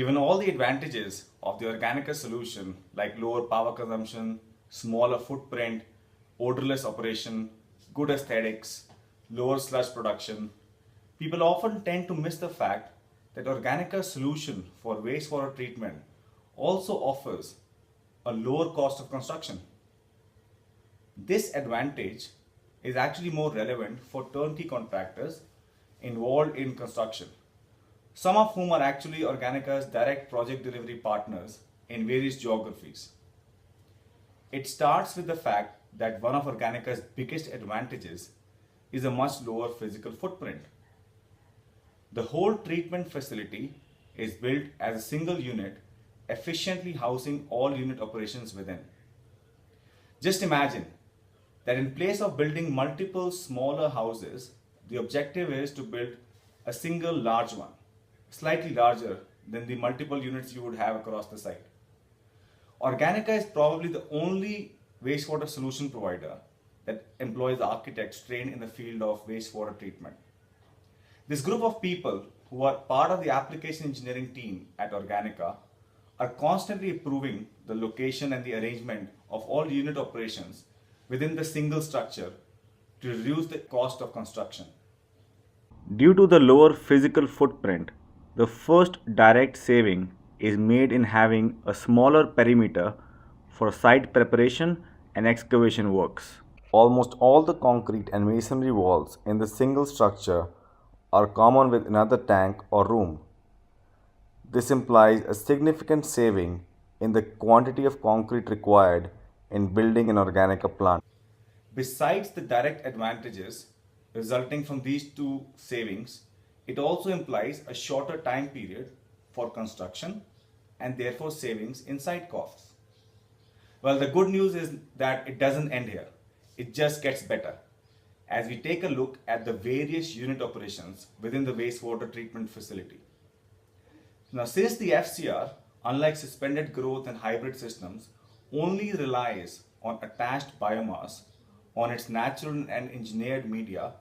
Given all the advantages of the Organica solution like lower power consumption, smaller footprint, odorless operation, good aesthetics, lower sludge production, people often tend to miss the fact that Organica's solution for wastewater treatment also offers a lower cost of construction. This advantage is actually more relevant for turnkey contractors involved in construction, some of whom are actually Organica's direct project delivery partners in various geographies. It starts with the fact that one of Organica's biggest advantages is a much lower physical footprint. The whole treatment facility is built as a single unit, efficiently housing all unit operations within. Just imagine that in place of building multiple smaller houses, the objective is to build a single large one, slightly larger than the multiple units you would have across the site. Organica is probably the only wastewater solution provider that employs architects trained in the field of wastewater treatment. This group of people who are part of the application engineering team at Organica are constantly improving the location and the arrangement of all unit operations within the single structure to reduce the cost of construction. Due to the lower physical footprint, the first direct saving is made in having a smaller perimeter for site preparation and excavation works. Almost all the concrete and masonry walls in the single structure are common with another tank or room. This implies a significant saving in the quantity of concrete required in building an Organica plant. Besides the direct advantages resulting from these two savings, it also implies a shorter time period for construction and therefore savings in site costs. Well, the good news is that it doesn't end here. It just gets better as we take a look at the various unit operations within the wastewater treatment facility. Now, since the FCR, unlike suspended growth and hybrid systems, only relies on attached biomass on its natural and engineered media,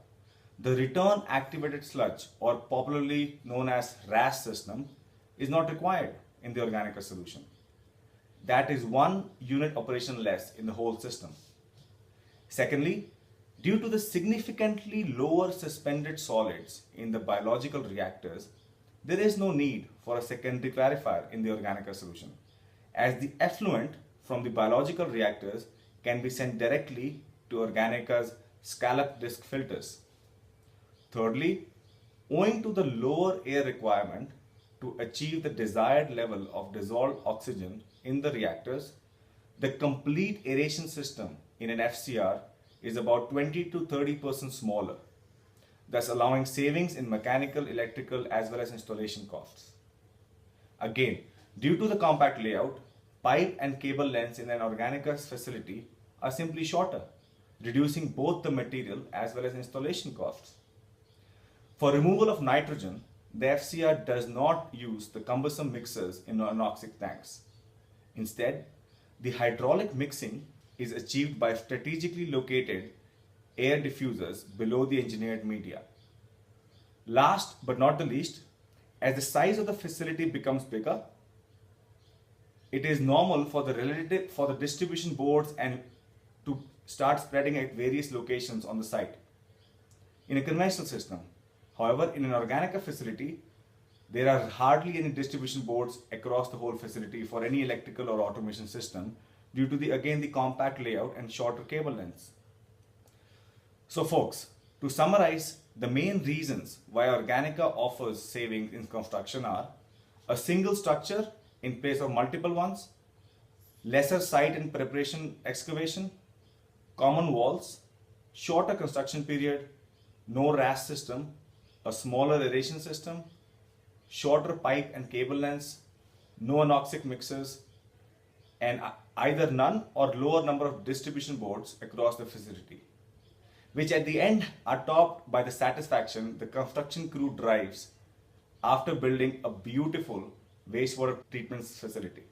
the return activated sludge, or popularly known as RAS system, is not required in the Organica solution. That is one unit operation less in the whole system. Secondly, due to the significantly lower suspended solids in the biological reactors, there is no need for a secondary clarifier in the Organica solution, as the effluent from the biological reactors can be sent directly to Organica's scallop disc filters. Thirdly, owing to the lower air requirement to achieve the desired level of dissolved oxygen in the reactors, the complete aeration system in an FCR is about 20 to 30% smaller, thus allowing savings in mechanical, electrical, as well as installation costs. Again, due to the compact layout, pipe and cable lengths in an Organica's facility are simply shorter, reducing both the material as well as installation costs. For removal of nitrogen, the FCR does not use the cumbersome mixers in anoxic tanks. Instead, the hydraulic mixing is achieved by strategically located air diffusers below the engineered media. Last but not the least, as the size of the facility becomes bigger, it is normal for the distribution boards and to start spreading at various locations on the site. In a conventional system, however, in an Organica facility, there are hardly any distribution boards across the whole facility for any electrical or automation system due to the compact layout and shorter cable lengths. So folks, to summarize, the main reasons why Organica offers savings in construction are a single structure in place of multiple ones, lesser site and preparation excavation, common walls, shorter construction period, no RAS system, a smaller aeration system, shorter pipe and cable lengths, no anoxic mixers, and either none or lower number of distribution boards across the facility, which at the end are topped by the satisfaction the construction crew derives after building a beautiful wastewater treatment facility.